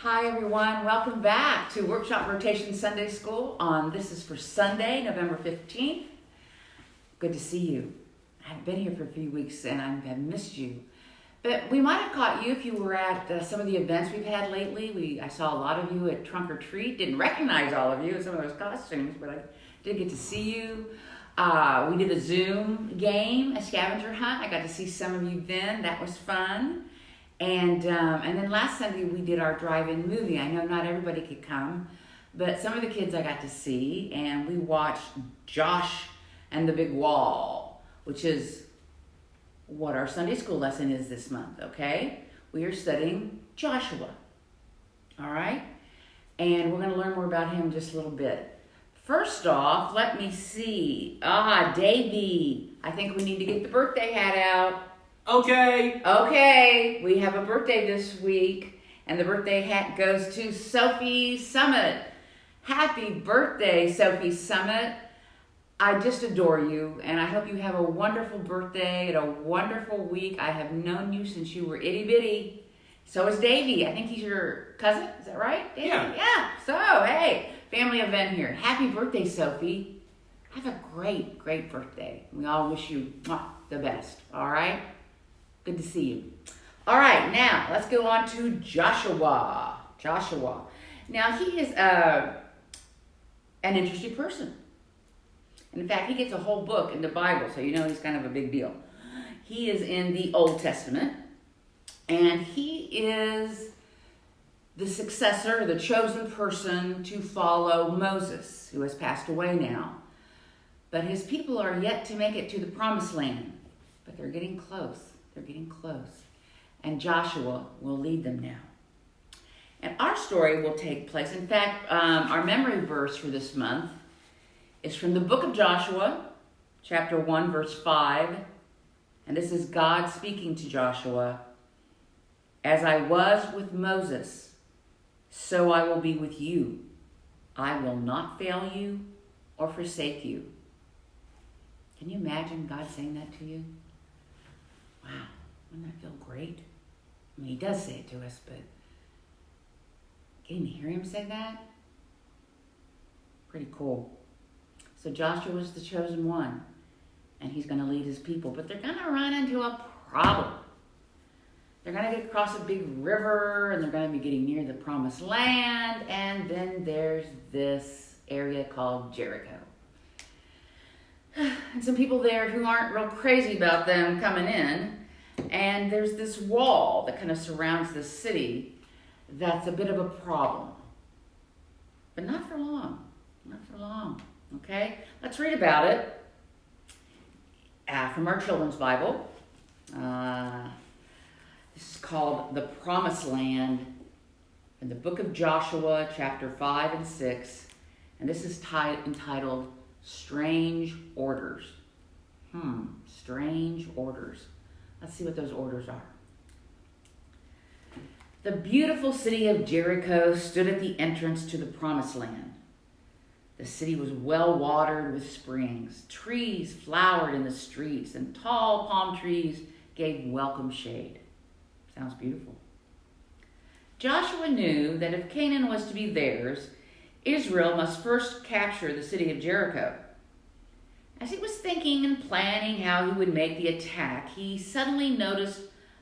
Hi everyone, welcome back to Workshop Rotation Sunday School this is for Sunday, November 15th. Good to see you. I haven't been here for a few weeks and I have missed you. But we might have caught you if you were at some of the events we've had lately. I saw a lot of you at Trunk or Treat. Didn't recognize all of you in some of those costumes, but I did get to see you. We did a Zoom game, a scavenger hunt. I got to see some of you then. That was fun. And then last Sunday we did our drive-in movie. I know not everybody could come, but some of the kids I got to see, and we watched Josh and the Big Wall, which is what our Sunday school lesson is this month, okay? We are studying Joshua, all right? And we're going to learn more about him in just a little bit. First off, let me see. Davey. I think we need to get the birthday hat out. Okay, we have a birthday this week, and the birthday hat goes to Sophie Summit. Happy birthday, Sophie Summit. I just adore you, and I hope you have a wonderful birthday and a wonderful week. I have known you since you were itty bitty. So is Davey. I think he's your cousin. Is that right, Davey? Yeah. So, hey, family event here. Happy birthday, Sophie. Have a great, great birthday. We all wish you the best, all right? Good to see you. All right, now let's go on to Joshua. Now he is an interesting person. In fact, he gets a whole book in the Bible, so you know he's kind of a big deal. He is in the Old Testament, and he is the successor, the chosen person to follow Moses, who has passed away now. But his people are yet to make it to the Promised Land, but they're getting close. And Joshua will lead them now. And our story will take place, in fact, our memory verse for this month is from the book of Joshua, chapter 1, verse 5. And this is God speaking to Joshua. As I was with Moses, so I will be with you. I will not fail you or forsake you. Can you imagine God saying that to you? Wow, wouldn't that feel great? I mean, he does say it to us, but getting to hear him say that, pretty cool. So Joshua is the chosen one, and he's going to lead his people, but they're going to run into a problem. They're going to get across a big river, and they're going to be getting near the Promised Land, and then there's this area called Jericho. And some people there who aren't real crazy about them coming in. And there's this wall that kind of surrounds the city that's a bit of a problem. But not for long. Okay? Let's read about it from our children's Bible. This is called The Promised Land in the book of Joshua, chapter 5 and 6. And this is entitled Strange Orders. Strange Orders. Let's see what those orders are. The beautiful city of Jericho stood at the entrance to the Promised Land. The city was well watered with springs. Trees flowered in the streets, and tall palm trees gave welcome shade. Sounds beautiful. Joshua knew that if Canaan was to be theirs, Israel must first capture the city of Jericho. As he was thinking and planning how he would make the attack, he suddenly noticed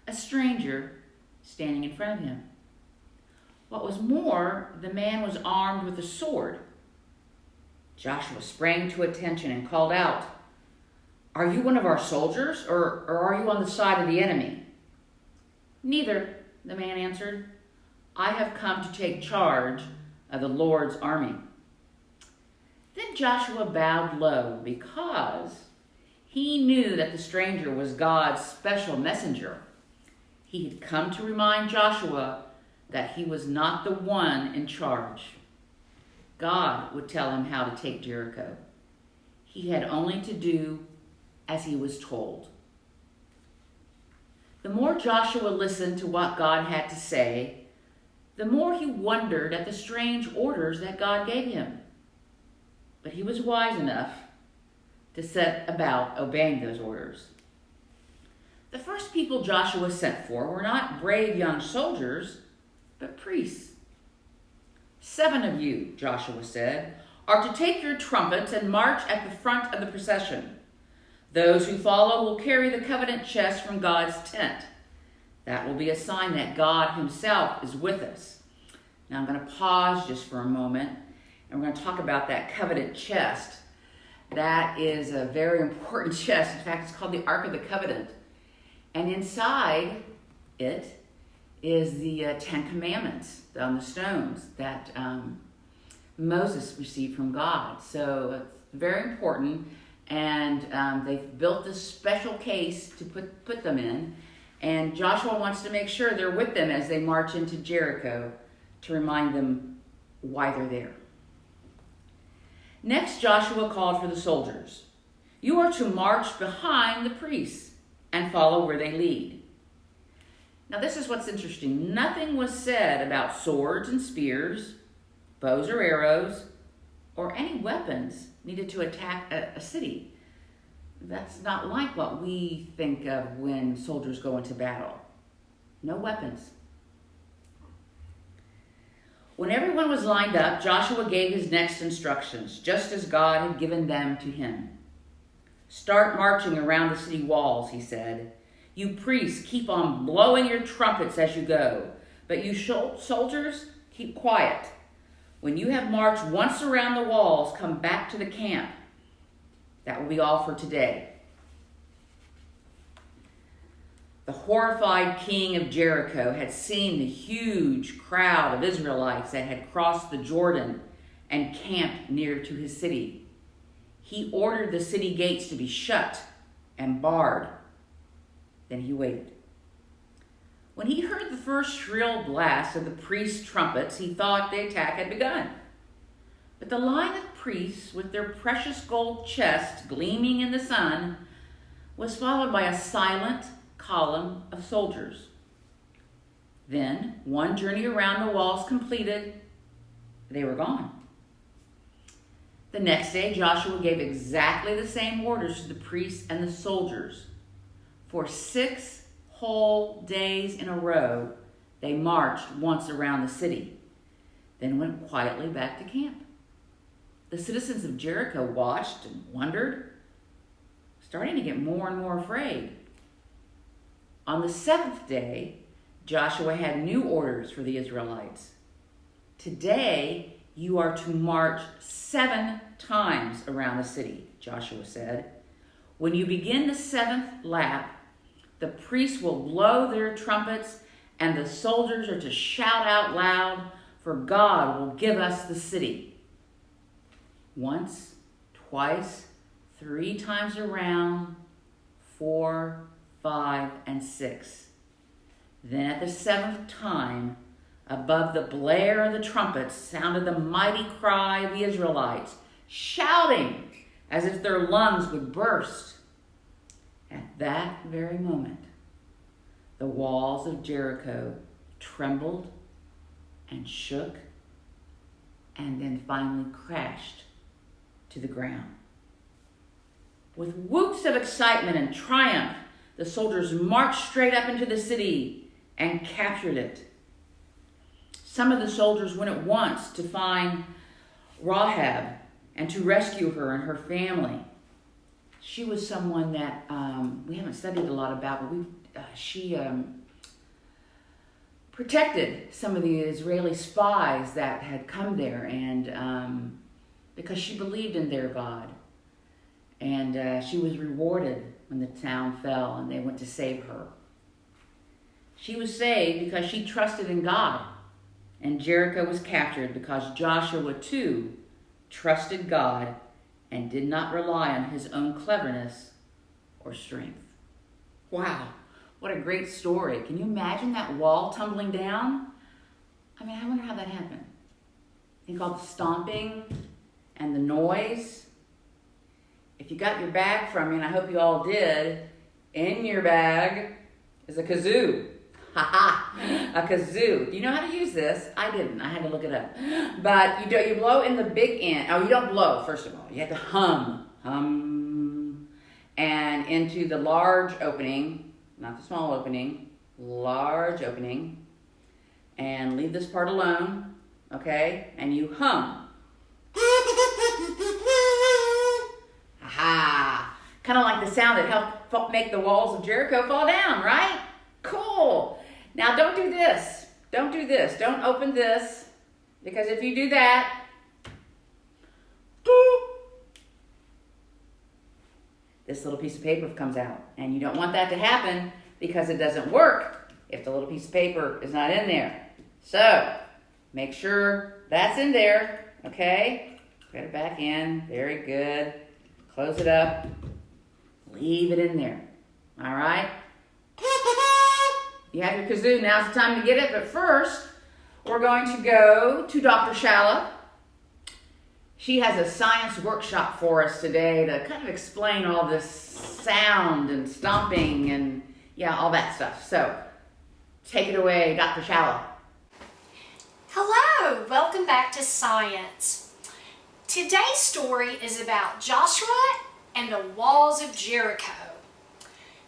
a stranger standing in front of him. What was more, the man was armed with a sword. Joshua sprang to attention and called out, "Are you one of our soldiers, or are you on the side of the enemy?" "Neither," the man answered. "I have come to take charge of the Lord's army." Then Joshua bowed low because he knew that the stranger was God's special messenger. He had come to remind Joshua that he was not the one in charge. God would tell him how to take Jericho. He had only to do as he was told. The more Joshua listened to what God had to say, the more he wondered at the strange orders that God gave him. But he was wise enough to set about obeying those orders. The first people Joshua sent for were not brave young soldiers, but priests 7 of you, Joshua said, are to take your trumpets and march at the front of the procession. Those who follow will carry the covenant chest from God's tent. That will be a sign that God himself is with us. Now I'm going to pause just for a moment, and we're going to talk about that covenant chest. That is a very important chest. In fact, it's called the Ark of the Covenant. And inside it is the 10 Commandments on the stones that Moses received from God. So it's very important, and they've built this special case to put them in. And Joshua wants to make sure they're with them as they march into Jericho to remind them why they're there. Next, Joshua called for the soldiers. You are to march behind the priests and follow where they lead. Now this is what's interesting. Nothing was said about swords and spears, bows or arrows, or any weapons needed to attack a city. That's not like what we think of when soldiers go into battle. No weapons. When everyone was lined up, Joshua gave his next instructions, just as God had given them to him. Start marching around the city walls, he said. You priests, keep on blowing your trumpets as you go, but you soldiers, keep quiet. When you have marched once around the walls, come back to the camp. That will be all for today. The horrified king of Jericho had seen the huge crowd of Israelites that had crossed the Jordan and camped near to his city. He ordered the city gates to be shut and barred. Then he waited. When he heard the first shrill blast of the priests' trumpets, he thought the attack had begun. But the line of priests, with their precious gold chests gleaming in the sun, was followed by a silent column of soldiers. Then, one journey around the walls completed, they were gone. The next day, Joshua gave exactly the same orders to the priests and the soldiers. For 6 whole days in a row, they marched once around the city, then went quietly back to camp. The citizens of Jericho watched and wondered, starting to get more and more afraid. On the 7th day, Joshua had new orders for the Israelites. Today, you are to march 7 times around the city, Joshua said. When you begin the 7th lap, the priests will blow their trumpets and the soldiers are to shout out loud, for God will give us the city. Once, twice, 3 times around, 4, 5, and 6. Then at the 7th time, above the blare of the trumpets sounded the mighty cry of the Israelites, shouting as if their lungs would burst. At that very moment, the walls of Jericho trembled and shook and then finally crashed to the ground. With whoops of excitement and triumph, the soldiers marched straight up into the city and captured it. Some of the soldiers went at once to find Rahab and to rescue her and her family. She was someone that we haven't studied a lot about, but she protected some of the Israeli spies that had come there, and because she believed in their God. And she was rewarded when the town fell and they went to save her. She was saved because she trusted in God. And Jericho was captured because Joshua too trusted God and did not rely on his own cleverness or strength. Wow, what a great story. Can you imagine that wall tumbling down? I mean, I wonder how that happened. Think all the stomping and the noise. If you got your bag from me, and I hope you all did, in your bag is a kazoo. Ha ha, a kazoo. Do you know how to use this? I didn't. I had to look it up. But you blow in the big end. Oh, you don't blow, first of all. You have to hum. Hum. And into the large opening, not the small opening, large opening. And leave this part alone. okay? And you hum. Aha! Kind of like the sound that helped make the walls of Jericho fall down, right? Cool. Now don't do this. Don't do this. Don't open this, because if you do that, this little piece of paper comes out, and you don't want that to happen because it doesn't work if the little piece of paper is not in there. So make sure that's in there, okay? Put it back in. Very good. Close it up. Leave it in there. All right? You have your kazoo. Now's the time to get it. But first, we're going to go to Dr. Shala. She has a science workshop for us today to kind of explain all this sound and stomping and, yeah, all that stuff. So, take it away, Dr. Shala. Hello, welcome back to Science. Today's story is about Joshua and the walls of Jericho.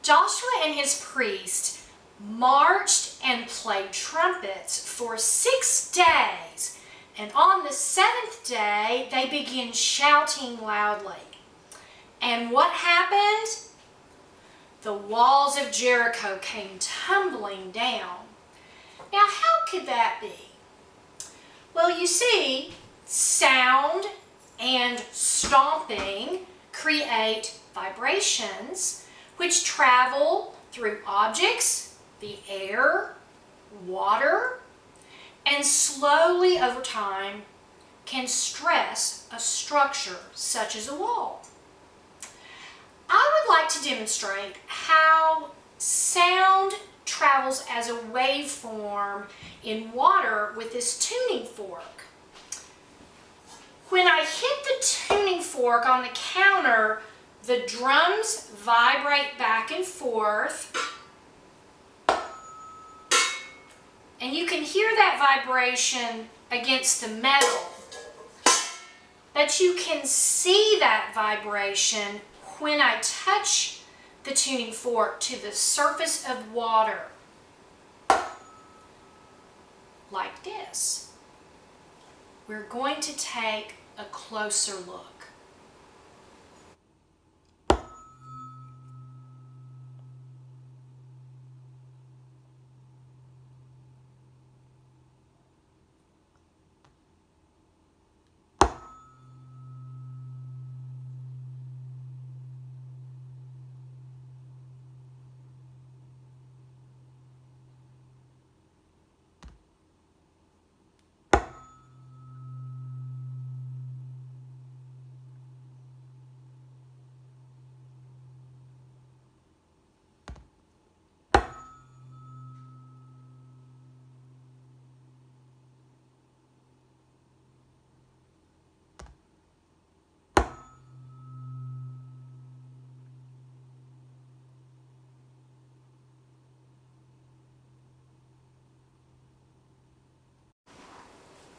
Joshua and his priests marched and played trumpets for 6 days, and on the 7th day they began shouting loudly. And what happened? The walls of Jericho came tumbling down. Now, how could that be? Well, you see, sound and stomping create vibrations which travel through objects, the air, water, and slowly over time can stress a structure such as a wall. I would like to demonstrate how sound travels as a waveform in water with this tuning fork. When I hit the tuning fork on the counter, the drums vibrate back and forth, and you can hear that vibration against the metal, but you can see that vibration when I touch the tuning fork to the surface of water, like this. We're going to take a closer look.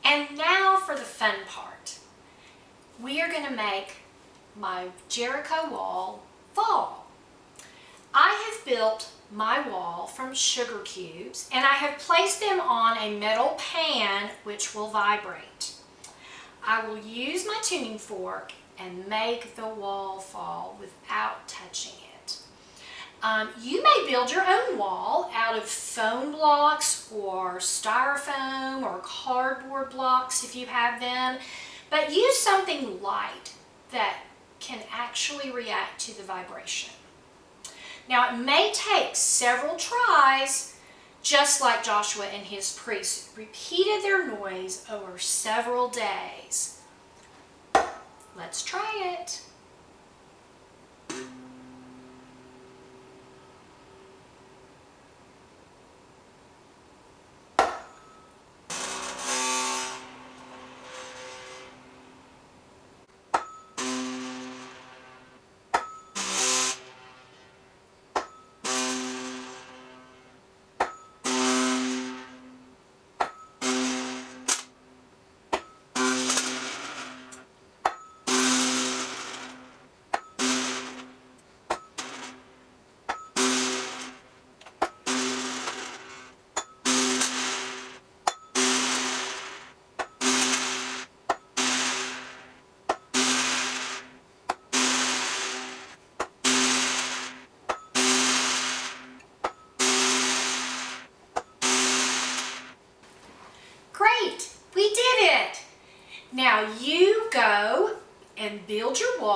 And now for the fun part. We are going to make my Jericho wall fall. I have built my wall from sugar cubes, and I have placed them on a metal pan which will vibrate. I will use my tuning fork and make the wall fall without touching it. You may build your own wall out of foam blocks or styrofoam or cardboard blocks if you have them, but use something light that can actually react to the vibration. Now, it may take several tries, just like Joshua and his priests repeated their noise over several days. Let's try it.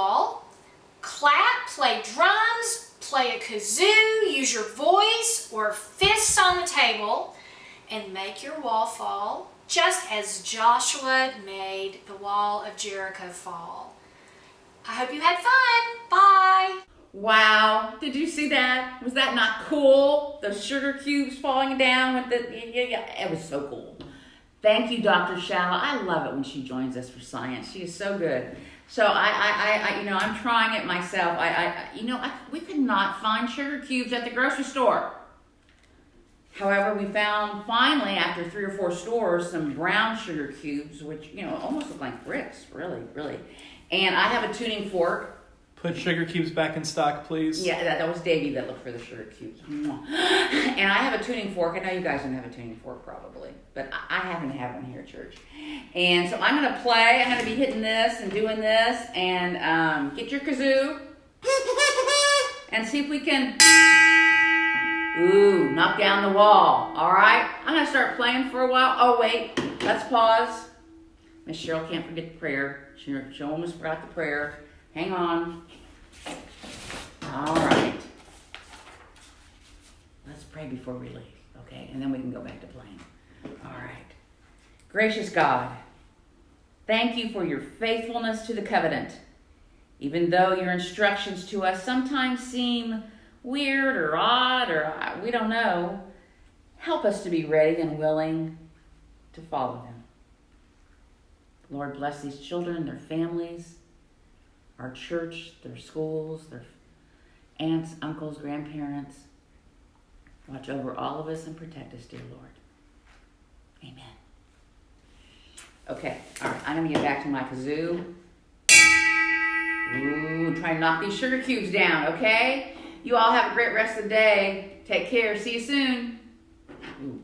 wall, clap, play drums, play a kazoo, use your voice or fists on the table, and make your wall fall, just as Joshua made the wall of Jericho fall. I hope you had fun. Bye. Wow, did you see that? Was that not cool? Those sugar cubes falling down with the, it was so cool. Thank you, Dr. Shallow. I love it when she joins us for science. She is so good. So I'm trying it myself. We could not find sugar cubes at the grocery store. However, we found finally, after 3 or 4 stores, some brown sugar cubes, which, almost look like bricks, really, really. And I have a tuning fork. Put sugar cubes back in stock, please. Yeah, that was Davey that looked for the sugar cubes. And I have a tuning fork. I know you guys don't have a tuning fork probably, but I happen to have one here at church. And so I'm going to play. I'm going to be hitting this and doing this. And get your kazoo. And see if we can, knock down the wall. All right? I'm going to start playing for a while. Oh, wait. Let's pause. Miss Cheryl can't forget the prayer. She almost forgot the prayer. Hang on. All right. Let's pray before we leave, okay? And then we can go back to playing. All right. Gracious God, thank you for your faithfulness to the covenant. Even though your instructions to us sometimes seem weird or odd or we don't know, help us to be ready and willing to follow them. Lord, bless these children, their families, our church, their schools, their aunts, uncles, grandparents. Watch over all of us and protect us, dear Lord. Amen. Okay, all right, I'm going to get back to my kazoo. Try to knock these sugar cubes down, okay? You all have a great rest of the day. Take care. See you soon. Ooh.